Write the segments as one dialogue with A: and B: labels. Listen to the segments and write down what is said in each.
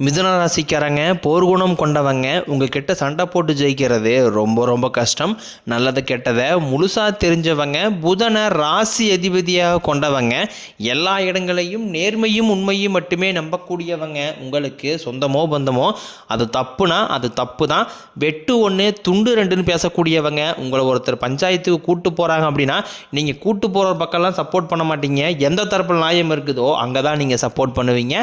A: மிதுன ராசிக்காரங்க போர்க்குணம் கொண்டவங்க உங்ககிட்ட சண்டை போட்டு ஜெயிக்கிறது ரொம்ப ரொம்ப கஷ்டம். நல்லது கெட்டதை முழுசாக தெரிஞ்சவங்க, புதனை ராசி அதிபதியாக கொண்டவங்க, எல்லா இடங்களையும் நேர்மையும் உண்மையும் மட்டுமே நம்பக்கூடியவங்க. உங்களுக்கு சொந்தமோ பந்தமோ அது தப்புனா அது தப்பு தான், வெட்டு ஒன்று துண்டு ரெண்டுன்னு பேசக்கூடியவங்க. உங்களை ஒருத்தர் பஞ்சாயத்துக்கு கூட்டு போகிறாங்க அப்படின்னா நீங்கள் கூட்டு போகிற பக்கம்லாம் சப்போர்ட் பண்ண மாட்டீங்க. எந்த தரப்பில் நியாயம் இருக்குதோ அங்கே தான் நீங்கள் சப்போர்ட் பண்ணுவீங்க.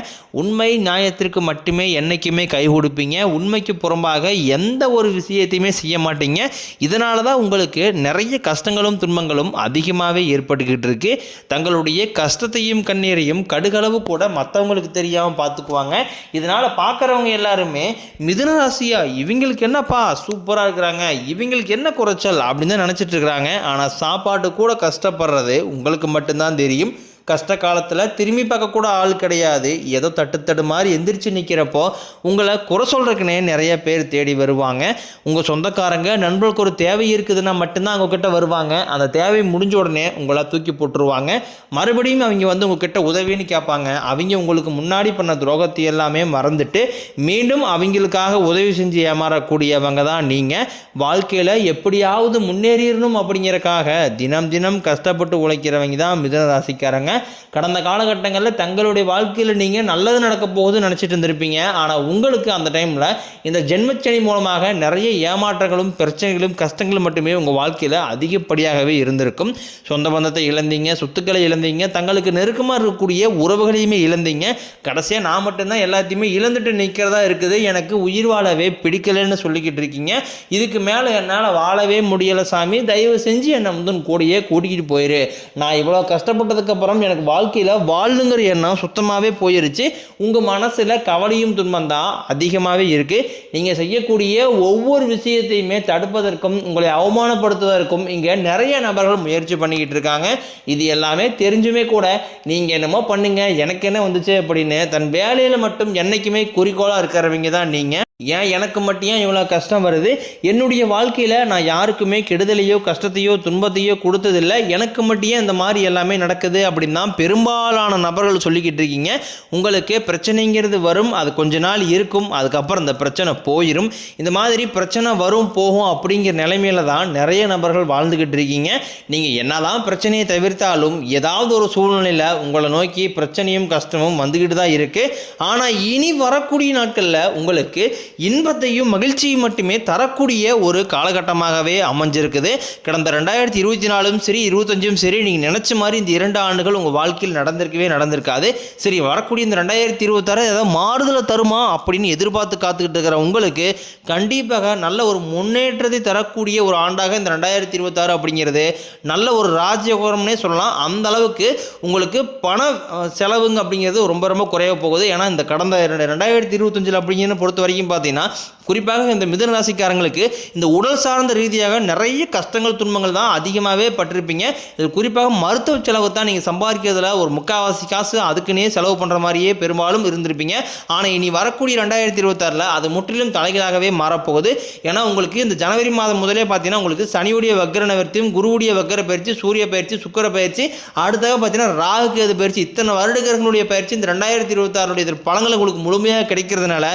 A: உண்மை நியாயத்திற்கு மட்டுமே என்னைக்குமே கை கொடுப்பீங்க. உண்மைக்கு புறம்பாக எந்த ஒரு விஷயத்தையுமே செய்ய மாட்டீங்க. இதனால தான் உங்களுக்கு நிறைய கஷ்டங்களும் துன்பங்களும் அதிகமாகவே ஏற்பட்டுக்கிட்டு இருக்கு. தங்களுடைய கஷ்டத்தையும் கண்ணீரையும் கடுகளவு கூட மற்றவங்களுக்கு தெரியாமல் பார்த்துக்குவாங்க. இதனால் பார்க்குறவங்க எல்லாருமே மிதுன ராசியா இவங்களுக்கு என்னப்பா சூப்பராக இருக்கிறாங்க, இவங்களுக்கு என்ன குறைச்சல் அப்படின்னு தான் நினச்சிட்டு இருக்கிறாங்க. ஆனால் சாப்பாடு கூட கஷ்டப்படுறது உங்களுக்கு மட்டும்தான் தெரியும். கஷ்ட காலத்தில் திரும்பி பார்க்கக்கூட ஆள் கிடையாது. ஏதோ தட்டு மாதிரி எந்திரிச்சு நிற்கிறப்போ உங்களை குறை சொல்கிறதுக்குனே நிறைய பேர் தேடி வருவாங்க. உங்கள் சொந்தக்காரங்க நண்பர்களுக்கு ஒரு தேவை இருக்குதுன்னா மட்டும்தான் அவங்கக்கிட்ட வருவாங்க. அந்த தேவை முடிஞ்ச உடனே உங்களை தூக்கி போட்டுருவாங்க. மறுபடியும் அவங்க வந்து உங்ககிட்ட உதவின்னு கேட்பாங்க. அவங்க உங்களுக்கு முன்னாடி பண்ண துரோகத்தை எல்லாமே மறந்துட்டு மீண்டும் அவங்களுக்காக உதவி செஞ்சு ஏமாறக்கூடியவங்க தான் நீங்கள். வாழ்க்கையில் எப்படியாவது முன்னேறிடணும் அப்படிங்கிறக்காக தினம் தினம் கஷ்டப்பட்டு உழைக்கிறவங்க தான் மிதுன ராசிக்காரங்க. கடந்த காலகட்டங்களில் தங்களுடைய வாழ்க்கையில் நீங்கள் நல்லது நடக்க போகுதுன்னு நினச்சிட்டு இருந்திருப்பீங்க. ஆனால் உங்களுக்கு அந்த டைமில் இந்த ஜென்மச்சனி மூலமாக நிறைய ஏமாற்றங்களும் பிரச்சனைகளும் கஷ்டங்களும் மட்டுமே உங்கள் வாழ்க்கையில் அதிகப்படியாகவே இருந்திருக்கும். சொந்த பந்தத்தை இழந்தீங்க, சொத்துக்களை இழந்தீங்க, தங்களுக்கு நெருக்கமாக இருக்கக்கூடிய உறவுகளையுமே இழந்தீங்க. கடைசியாக நான் மட்டும்தான் எல்லாத்தையுமே இழந்துட்டு நிற்கிறதா இருக்குது, எனக்கு உயிர் வாழவே பிடிக்கலைன்னு சொல்லிக்கிட்டு இருக்கீங்க. இதுக்கு மேலே என்னால் வாழவே முடியலை சாமி, தயவு செஞ்சு என்னை வந்து கூடயே கூட்டிகிட்டு போயிரு. நான் இவ்வளோ கஷ்டப்பட்டதுக்கப்புறம் எனக்கு வாழ்க்கையில் வாழணுங்கிற எண்ணம் சுத்தமாகவே போயிருச்சு. உங்கள் மனசில் கவலையும் துன்பம் தான் அதிகமாகவே இருக்குது. நீங்கள் செய்யக்கூடிய ஒவ்வொரு விஷயத்தையுமே தடுப்பதற்கும் உங்களை அவமானப்படுத்துவதற்கும் இங்கே நிறைய நபர்கள் முயற்சி பண்ணிக்கிட்டு இருக்காங்க. இது எல்லாமே தெரிஞ்சுமே கூட நீங்கள் என்னமோ பண்ணுங்க, எனக்கு என்ன வந்துச்சு அப்படின்னு தன் வேலையில் மட்டும் என்றைக்குமே குறிக்கோளாக இருக்கிறவங்க தான் நீங்கள். ஏன் எனக்கு மட்டும் ஏன் இவ்வளோ கஷ்டம் வருது, என்னுடைய வாழ்க்கையில் நான் யாருக்குமே கெடுதலையோ கஷ்டத்தையோ துன்பத்தையோ கொடுத்ததில்லை, எனக்கு மட்டும் ஏன் இந்த மாதிரி எல்லாமே நடக்குது அப்படின்னு தான் பெரும்பாலான நபர்கள் சொல்லிக்கிட்டு இருக்கீங்க. உங்களுக்கு பிரச்சனைங்கிறது வரும், அது கொஞ்ச நாள் இருக்கும், அதுக்கப்புறம் இந்த பிரச்சனை போயிடும். இந்த மாதிரி பிரச்சனை வரும் போகும் அப்படிங்கிற நிலைமையில தான் நிறைய நபர்கள் வாழ்ந்துக்கிட்டு இருக்கீங்க. நீங்கள் என்னதான் பிரச்சனையை தவிர்த்தாலும் ஏதாவது ஒரு சூழ்நிலையில் உங்களை நோக்கி பிரச்சனையும் கஷ்டமும் வந்துக்கிட்டு தான் இருக்குது. ஆனால் இனி வரக்கூடிய நாட்களில் உங்களுக்கு இன்பத்தையும் மகிழ்ச்சியும் மட்டுமே தரக்கூடிய ஒரு காலகட்டமாகவே அமைஞ்சிருக்குது. கடந்த 2024 சரி 25 சரி நீங்கள் நினச்ச மாதிரி இந்த 2 ஆண்டுகள் உங்கள் வாழ்க்கையில் நடந்திருக்காது. சரி, வரக்கூடிய இந்த 2026 ஏதாவது மாறுதலை தருமா அப்படின்னு எதிர்பார்த்து காத்துக்கிட்டு இருக்கிற உங்களுக்கு கண்டிப்பாக நல்ல ஒரு முன்னேற்றத்தை தரக்கூடிய ஒரு ஆண்டாக இந்த 2026 அப்படிங்கிறது நல்ல ஒரு ராஜயோகம்னே சொல்லலாம். அந்த அளவுக்கு உங்களுக்கு பண செலவுங்க அப்படிங்கிறது ரொம்ப ரொம்ப குறைய போகுது. ஏன்னா இந்த கடந்த 2025 அப்படிங்கிறத பொறுத்த வரைக்கும் பார்த்தீங்கன்னா குறிப்பாக இந்த மிதுன ராசிக்காரங்களுக்கு இந்த உடல் சார்ந்த ரீதியாக நிறைய கஷ்டங்கள் துன்பங்கள் தான் அதிகமாகவே பட்டிருப்பீங்க. இது குறிப்பாக மருத்துவ செலவு தான் நீங்கள் சம்பாதிக்கிறதுல ஒரு 3/4 காசு அதுக்குன்னே செலவு பண்ணுற மாதிரியே பெரும்பாலும் இருந்திருப்பீங்க. ஆனால் இனி வரக்கூடிய 2026 அது முற்றிலும் தலைகளாகவே மாறப்போகுது. ஏன்னா உங்களுக்கு இந்த ஜனவரி மாதம் முதலே பார்த்தீங்கன்னா உங்களுக்கு சனியுடைய வக்ர நிவர்த்தியும், குருவுடைய வக்ர பயிற்சி, சூரிய பயிற்சி, சுக்கிர பயிற்சி, அடுத்தாக பார்த்தீங்கன்னா ராகு கேது பயிற்சி, இத்தனை வருடங்களுடைய பயிற்சி இந்த 2026 பலன்கள் உங்களுக்கு முழுமையாக கிடைக்கிறதுனால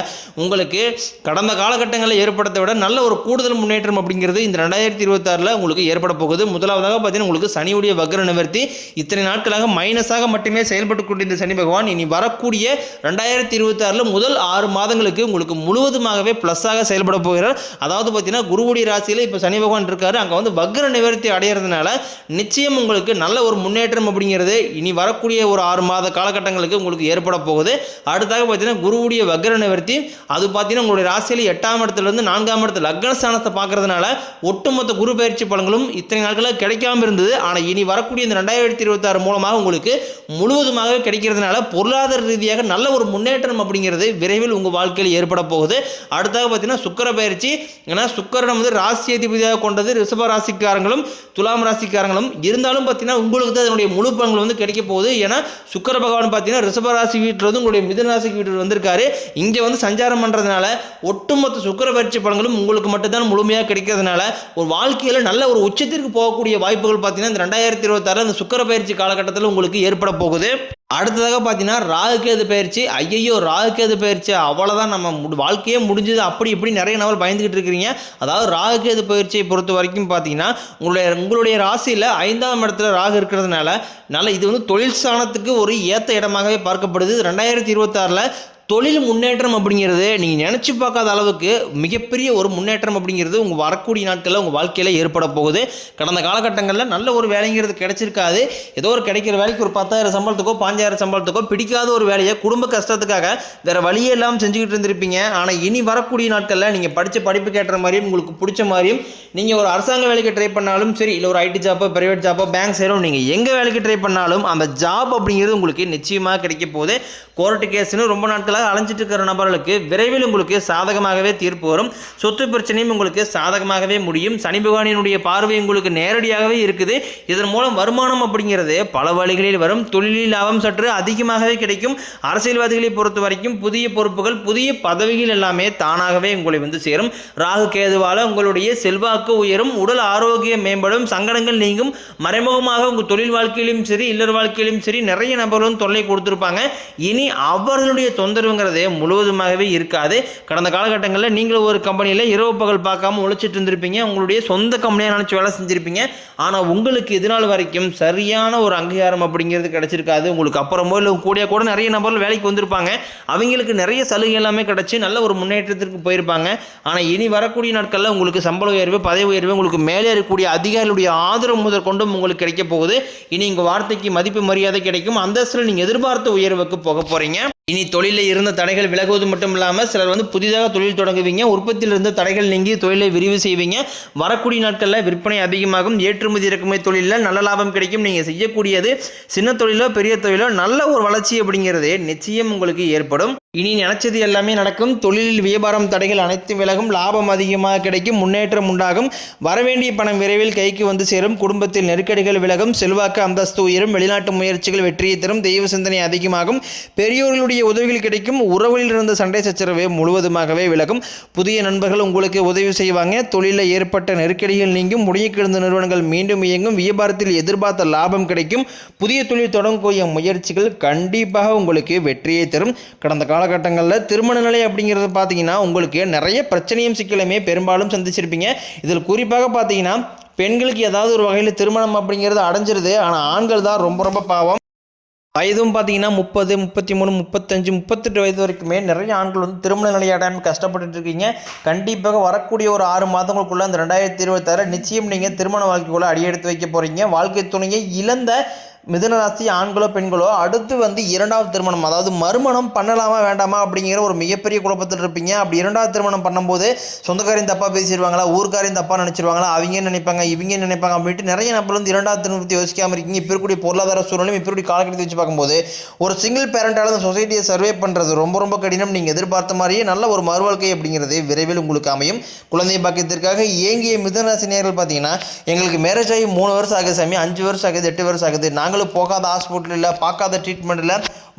A: உங்களுக்கு கடந்த காலகட்டங்களில் ஏற்படுத்த விட நல்ல ஒரு கூடுதல் முன்னேற்றம் அப்படிங்கிறது இந்த 2026 உங்களுக்கு ஏற்பட போகுது. முதலாவதாக பார்த்தீங்கன்னா உங்களுக்கு சனியுடைய வக்ர நிவர்த்தி, இத்தனை நாட்களாக மைனஸாக மட்டுமே செயல்பட்டு கொண்டிருந்த சனி பகவான் இனி வரக்கூடிய 2026 முதல் 6 மாதங்களுக்கு உங்களுக்கு முழுவதுமாகவே ப்ளஸ்ஸாக செயல்பட போகிறார். அதாவது பார்த்தீங்கன்னா குருவுடைய ராசியில் இப்போ சனி பகவான் இருக்காரு, அங்கே வந்து வக்ர நிவர்த்தி அடைகிறதுனால நிச்சயம் உங்களுக்கு நல்ல ஒரு முன்னேற்றம் அப்படிங்கிறது இனி வரக்கூடிய ஒரு 6 மாத காலகட்டங்களுக்கு உங்களுக்கு ஏற்பட போகுது. அடுத்தாக பார்த்தீங்கன்னா குருவுடைய வக்ர நிவர்த்தி, அது பார்த்தீங்கன்னா உங்களுடைய ராசியில் 8ஆம் இடத்துலேருந்து 4ஆம் இடத்துல லக்னஸ்தானத்தை பார்க்கறதுனால ஒட்டுமொத்த குரு பயிற்சி பலன்களும் இத்தனை நாட்களாக கிடைக்காம இருந்தது. ஆனால் இனி வரக்கூடிய இந்த 2026 மூலமாக உங்களுக்கு முழுவதுமாக கிடைக்கிறதுனால பொருளாதார ரீதியாக நல்ல ஒரு முன்னேற்றம் அப்படிங்கிறது விரைவில் உங்கள் வாழ்க்கையில் ஏற்பட போகுது. அடுத்தாக பார்த்தீங்கன்னா சுக்கிர பயிற்சி, ஏன்னா சுக்கிரன் வந்து ராசி அதிபதியாக கொண்டது ரிஷப ராசிக்காரங்களும் துலாம் ராசிக்காரங்களும் இருந்தாலும் பார்த்தீங்கன்னா உங்களுக்கு தான் அதனுடைய முழு பலன்கள் வந்து கிடைக்க போகுது. ஏன்னா சுக்கிர பகவான் பார்த்தீங்கன்னா ரிஷப ராசி வீட்டில் வந்து உங்களுடைய மிதுன ராசி வீட்டில் வந்திருக்காரு. இங்கே வந்து சஞ்சாரம் பண்ணுறதுனால ஒட்டுமொத்த சுக்கிர பயிற்சி பலன்களும் உங்களுக்கு மட்டும்தான் முழுமையாக கிடைக்கிறதுனால ஒரு வாழ்க்கையில் நல்ல ஒரு உச்சத்திற்கு போகக்கூடிய வாய்ப்புகள் பார்த்தீங்கன்னா இந்த 2026 அந்த சுக்கிர பயிற்சி காலகட்டத்தில் உங்களுக்கு ஏற்பட போகுது. அடுத்ததாக பார்த்தீங்கன்னா ராகுகேது பயிற்சி. ஐயையோ, ராகுகேது பயிற்சி அவ்வளோதான், நம்ம வாழ்க்கையே முடிஞ்சது அப்படி இப்படி நிறைய நாள் பயந்துக்கிட்டு இருக்கிறீங்க. அதாவது ராகுகேது பயிற்சியை பொறுத்த வரைக்கும் பார்த்தீங்கன்னா உங்களுடைய ராசியில் 5ஆம் இடத்துல ராகு இருக்கிறதுனால இது வந்து தொழில் ஸ்தானத்துக்கு ஒரு ஏற்ற இடமாகவே பார்க்கப்படுது. 2026 தொழில் முன்னேற்றம் அப்படிங்கிறது நீங்கள் நினச்சி பார்க்காத அளவுக்கு மிகப்பெரிய ஒரு முன்னேற்றம் அப்படிங்கிறது உங்கள் வரக்கூடிய நாட்களில் உங்கள் வாழ்க்கையில் ஏற்பட போகுது. கடந்த காலகட்டங்களில் நல்ல ஒரு வேலைங்கிறது கிடைச்சிருக்காது. ஏதோ ஒரு கிடைக்கிற வேலைக்கு ஒரு 10,000 சம்பளத்துக்கோ 5,000 சம்பளத்துக்கோ பிடிக்காத ஒரு வேலையை குடும்ப கஷ்டத்துக்காக வேறு வழியே இல்லாமல் செஞ்சுக்கிட்டு இருந்திருப்பீங்க. ஆனால் இனி வரக்கூடிய நாட்களில் நீங்கள் படித்த படிப்பு கேட்டுற மாதிரியும் உங்களுக்கு பிடிச்ச மாதிரியும் நீங்கள் ஒரு அரசாங்க வேலைக்கு ட்ரை பண்ணாலும் சரி, இல்லை ஒரு ஐடி ஜாப்போ ப்ரைவேட் ஜாப்போ பேங்க் சேரும், நீங்கள் எங்கே வேலைக்கு ட்ரை பண்ணாலும் அந்த ஜாப் அப்படிங்கிறது உங்களுக்கு நிச்சயமாக கிடைக்க போகுது. கோர்ட்டு கேஸ்னு ரொம்ப நாட்களாக அலைஞ்சிட்டு இருக்கிற நபர்களுக்கு விரைவில் உங்களுக்கு சாதகமாகவே தீர்ப்பு வரும். சொத்து பிரச்சனையும் உங்களுக்கு சாதகமாகவே முடியும். சனி பகவானினுடைய பார்வை உங்களுக்கு நேரடியாகவே இருக்குது. இதன் மூலம் வருமானம் அப்படிங்கிறது பல வழிகளில் வரும். தொழிலில் லாபம் சற்று அதிகமாகவே கிடைக்கும். அரசியல்வாதிகளை பொறுத்த வரைக்கும் புதிய பொறுப்புகள், புதிய பதவிகள் எல்லாமே தானாகவே உங்களை வந்து சேரும். ராகு கேதுவால உங்களுடைய செல்வாக்கு உயரும், உடல் ஆரோக்கியம் மேம்படும், சங்கடங்கள் நீங்கும். மறைமுகமாக உங்கள் தொழில் வாழ்க்கையிலும் சரி, இல்லற வாழ்க்கையிலும் சரி நிறைய நபர்களும் தொல்லை கொடுத்துருப்பாங்க. இனி அவர்களுடைய தொந்தரவுங்கிறதே முழுவதுமாகவே இருக்காது. கடந்த காலகட்டங்களில் நீங்களும் ஒரு கம்பெனியில் இரவு பகல் பார்க்காம உழைச்சிட்டு இருந்திருப்பீங்க. உங்களுடைய சொந்த கம்பெனியாக நினச்சி வேலை செஞ்சுருப்பீங்க. ஆனால் உங்களுக்கு இது நாள் வரைக்கும் சரியான ஒரு அங்கீகாரம் அப்படிங்கிறது கிடைச்சிருக்காது. உங்களுக்கு அப்புறமோ இல்லை கூட நிறைய நபர்கள் வேலைக்கு வந்திருப்பாங்க. அவங்களுக்கு நிறைய சலுகை எல்லாமே கிடைச்சி நல்ல ஒரு முன்னேற்றத்திற்கு போயிருப்பாங்க. ஆனால் இனி வரக்கூடிய நாட்களில் உங்களுக்கு சம்பள உயர்வு, பதவி உயர்வு, உங்களுக்கு மேலே இருக்கக்கூடிய அதிகாரிகளுடைய ஆதரவு முதற்கொண்டும் உங்களுக்கு கிடைக்க போகுது. இனி உங்கள் வார்த்தைக்கு மதிப்பு மரியாதை கிடைக்கும். அந்தஸ்தில் நீங்கள் எதிர்பார்த்த உயர்வுக்கு போக போகிறீங்க. இனி தொழிலில் இருந்த தடைகள் விலகுவது மட்டும் இல்லாமல் சிலர் வந்து புதிதாக தொழில் தொடங்குவீங்க. உற்பத்தியில் இருந்த தடைகள் நீங்கி தொழிலை விரிவு செய்வீங்க. வரக்கூடிய நாட்களில் விற்பனை அதிகமாகும். ஏற்றுமதி இறக்குமதி தொழிலில் நல்ல லாபம் கிடைக்கும். நீங்கள் செய்யக்கூடியது சின்ன தொழிலோ பெரிய தொழிலோ நல்ல ஒரு வளர்ச்சி அப்படிங்கிறது நிச்சயம் உங்களுக்கு ஏற்படும். இனி நினைச்சது எல்லாமே நடக்கும். தொழிலில் வியாபாரம் தடைகள் அனைத்தும் விலகும். லாபம் அதிகமாக கிடைக்கும். முன்னேற்றம் உண்டாகும். வரவேண்டிய பணம் விரைவில் கைக்கு வந்து சேரும். குடும்பத்தில் நெருக்கடிகள் விலகும். செல்வாக்கு அந்தஸ்து உயரும். வெளிநாட்டு முயற்சிகள் வெற்றியை தரும். தெய்வ சிந்தனை அதிகமாகும். பெரியோர்களுடைய உதவிகள் கிடைக்கும். உறவுகளில் இருந்த சண்டை சச்சரவு முழுவதுமாகவே விலகும். புதிய நண்பர்கள் உங்களுக்கு உதவி செய்வாங்க. தொழிலில் ஏற்பட்ட நெருக்கடிகள் நீங்கும். முடிய கிடந்த நிறுவனங்கள் மீண்டும் இயங்கும். வியாபாரத்தில் எதிர்பார்த்த லாபம் கிடைக்கும். புதிய தொழில் தொடங்கக்கூடிய முயற்சிகள் கண்டிப்பாக உங்களுக்கு வெற்றியை தரும். கடந்த காலகட்டங்களில் திருமண நிலை அப்படிங்கிறது பார்த்தீங்கன்னா உங்களுக்கு நிறைய பிரச்சனையும் சிக்கலுமே பெரும்பாலும் சந்திச்சிருப்பீங்க. இதில் குறிப்பாக பார்த்தீங்கன்னா பெண்களுக்கு ஏதாவது ஒரு வகையில் திருமணம் அப்படிங்கிறது அடைஞ்சிருது. ஆனால் ஆண்கள் தான் ரொம்ப ரொம்ப பாவம். வயதும் பார்த்தீங்கன்னா 30, 33, 35, 38 வயது வரைக்குமே நிறைய ஆண்கள் வந்து திருமண நிலையாடாமல் கஷ்டப்பட்டு இருக்கீங்க. கண்டிப்பாக வரக்கூடிய ஒரு 6 மாதங்களுக்குள்ள அந்த 2026 நிச்சயம் நீங்கள் திருமண வாழ்க்கைக்குள்ள அடியெடுத்து வைக்க போகிறீங்க. வாழ்க்கை துணையை இழந்த மிதுனராசி ஆண்களோ பெண்களோ அடுத்து வந்து 2வது திருமணம், அதாவது மறுமணம் பண்ணலாமா வேண்டாமா அப்படிங்கிற ஒரு மிகப்பெரிய குழப்பத்தில் இருப்பீங்க. அப்படி 2வது திருமணம் பண்ணும்போது சொந்தக்காரையும் தப்பாக பேசிடுவாங்களா, ஊர்க்காரையும் தப்பாக நினச்சிருவாங்களா, அவங்க நினைப்பாங்க இவங்க நினைப்பாங்க அப்படின்ட்டு நிறைய நபர் வந்து 2வது திருமணத்தை யோசிக்காமல் இருக்கீங்க. இப்போ இருக்கக்கூடிய பொருளாதார சூழ்நிலையும் இப்போ இருக்கக்கூடிய காலகட்டத்தை வச்சு பார்க்கும்போது ஒரு சிங்கிள் பேரண்டால் அந்த சொசைட்டியை சர்வே பண்ணுறது ரொம்ப ரொம்ப கடினம். நீங்கள் எதிர்பார்த்த மாதிரியே நல்ல ஒரு மறுவாழ்க்கை அப்படிங்கிறது விரைவில் உங்களுக்கு அமையும். குழந்தை பாக்கியத்திற்காக ஏங்கிய மிதுனராசி நேயர்கள் பார்த்தீங்கன்னா எங்களுக்கு மேரேஜ் ஆகி 3 வருஷம் ஆகுது சாமி, 5 வருஷம் ஆகுது, 8 வருஷம் ஆகுது, நாங்களும் போகாத ஹாஸ்பிட்டல் இல்லை, பார்க்காத ட்ரீட்மெண்ட் இல்லை,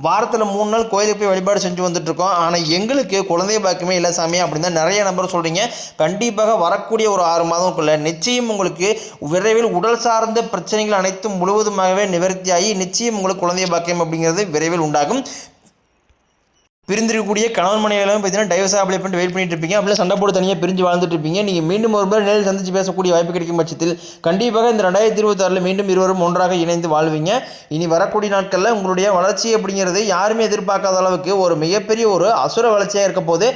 A: வாரத்தில் 3 நாள் கோயிலுக்கு போய் வழிபாடு செஞ்சு வந்துட்டுருக்கோம், ஆனால் எங்களுக்கு குழந்தை பாக்கியமே இல்லை சாமி அப்படின்னு தான் நிறைய நம்பர் சொல்கிறீங்க. கண்டிப்பாக வரக்கூடிய ஒரு 6 மாதங்களுக்குள்ள நிச்சயம் உங்களுக்கு விரைவில் உடல் சார்ந்த பிரச்சனைகள் அனைத்தும் முழுவதுமாகவே நிவர்த்தியாகி நிச்சயம் உங்களுக்கு குழந்தை பாக்கியம் அப்படிங்கிறது விரைவில் உண்டாகும். பிரிந்திருக்கக்கூடிய கணவன் மனைவிகளும் பார்த்தீங்கன்னா டைவர்ஸ் அப்ளை பண்ணிட்டு வெயிட் பண்ணிட்டு இருப்பீங்க. அப்படியே சண்டை போட்டு தனியாக பிரிஞ்சு வாழ்ந்துட்டு இருப்பீங்க. நீங்கள் மீண்டும் ஒரு முறை நேரில் சந்தித்து பேசக்கூடிய வாய்ப்பு கிடைக்கும் பட்சத்தில் கண்டிப்பாக இந்த 2026 மீண்டும் இருவரும் ஒன்றாக இணைந்து வாழ்வீங்க. இனி வரக்கூடிய நாட்களில் உங்களுடைய வளர்ச்சி அப்படிங்கிறது யாருமே எதிர்பார்க்காத அளவுக்கு ஒரு மிகப்பெரிய ஒரு அசுர வளர்ச்சியாக இருக்க போது.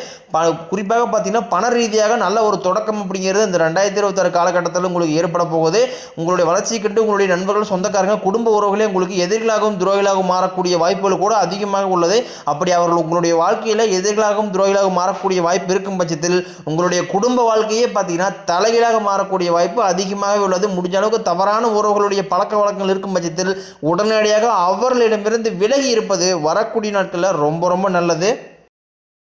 A: குறிப்பாக பார்த்தீங்கன்னா பண ரீதியாக நல்ல ஒரு தொடக்கம் அப்படிங்கிறது இந்த 2026 காலகட்டத்தில் உங்களுக்கு ஏற்பட போகுது. உங்களுடைய வளர்ச்சியை கண்டு உங்களுடைய நண்பர்கள், சொந்தக்காரங்க, குடும்ப உறவுகளே உங்களுக்கு எதிரிகளாகவும் துரோகிகளாகவும் மாறக்கூடிய வாய்ப்புகள் கூட அதிகமாக உள்ளது. அப்படி அவர்கள் உங்களுடைய வாழ்க்கையில் எதிரிகளாகவும் துரோகிகளாகவும் மாறக்கூடிய வாய்ப்பு இருக்கும் பட்சத்தில் உங்களுடைய குடும்ப வாழ்க்கையே பார்த்தீங்கன்னா தலைகீழாக மாறக்கூடிய வாய்ப்பு அதிகமாக உள்ளது. முடிஞ்ச அளவுக்கு தவறான உறவுகளுடைய பழக்க வழக்கங்கள் இருக்கும் பட்சத்தில் உடனடியாக அவர்களிடமிருந்து விலகி இருப்பது வரக்கூடிய நாட்களில் ரொம்ப ரொம்ப நல்லது.